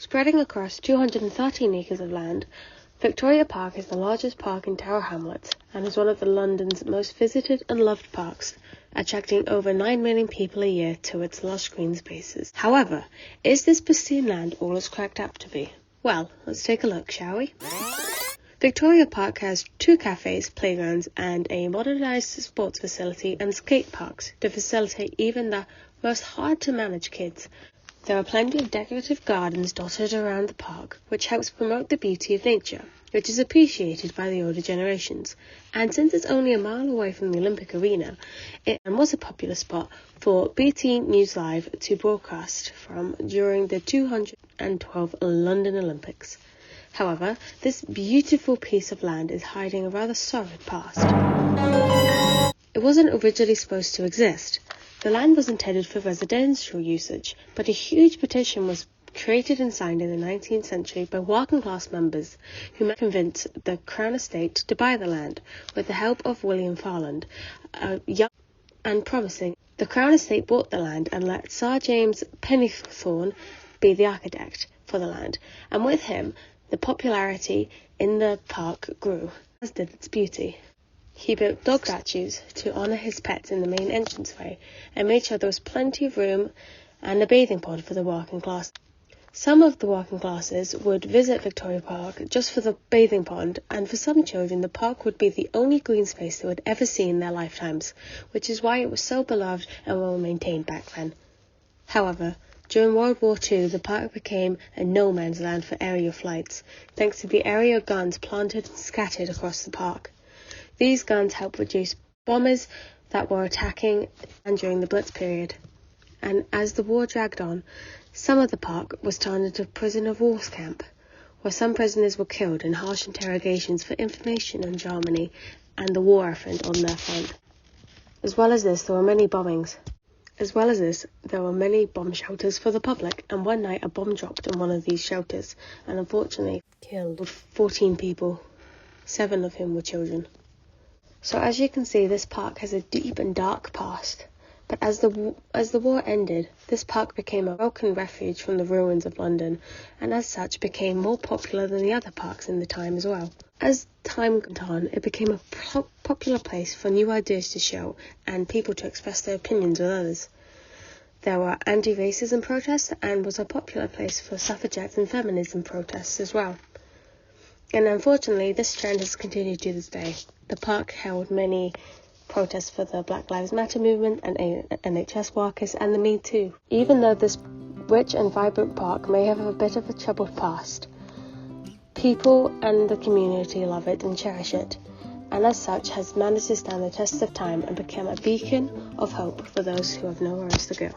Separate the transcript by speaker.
Speaker 1: Spreading across 213 acres of land, Victoria Park is the largest park in Tower Hamlets and is one of London's most visited and loved parks, attracting over 9 million people a year to its lush green spaces. However, is this pristine land all it's cracked up to be? Well, let's take a look, shall we? Victoria Park has 2 cafes, playgrounds, and a modernised sports facility and skate parks to facilitate even the most hard-to-manage kids. There are plenty of decorative gardens dotted around the park, which helps promote the beauty of nature, which is appreciated by the older generations. And since it's only a mile away from the Olympic Arena, it was a popular spot for BT News Live to broadcast from during the 2012 London Olympics. However, this beautiful piece of land is hiding a rather sordid past. It wasn't originally supposed to exist. The land was intended for residential usage, but a huge petition was created and signed in the 19th century by working class members who convinced the Crown Estate to buy the land with the help of William Farland, a young and promising. The Crown Estate bought the land and let Sir James Pennethorne be the architect for the land, and with him the popularity in the park grew, as did its beauty. He built dog statues to honour his pets in the main entranceway and made sure there was plenty of room and a bathing pond for the working class. Some of the working classes would visit Victoria Park just for the bathing pond, and for some children the park would be the only green space they would ever see in their lifetimes, which is why it was so beloved and well maintained back then. However, during World War II, the park became a no-man's land for aerial flights, thanks to the aerial guns planted and scattered across the park. These guns helped reduce bombers that were attacking and during the Blitz period. And as the war dragged on, some of the park was turned into a prisoner of war camp, where some prisoners were killed in harsh interrogations for information on Germany and the war effort on their front. As well as this, there were many bombings. There were many bomb shelters for the public, and one night a bomb dropped in one of these shelters and unfortunately killed 14 people, 7 of whom were children. So as you can see, this park has a deep and dark past, but as the war ended, this park became a welcome refuge from the ruins of London, and as such became more popular than the other parks in the time as well. As time went on, it became a popular place for new ideas to show and people to express their opinions with others. There were anti-racism protests and was a popular place for suffragettes and feminism protests as well. And unfortunately, this trend has continued to this day. The park held many protests for the Black Lives Matter movement and NHS workers and the Me Too. Even though this rich and vibrant park may have a bit of a troubled past, people and the community love it and cherish it, and as such has managed to stand the test of time and become a beacon of hope for those who have nowhere else to go.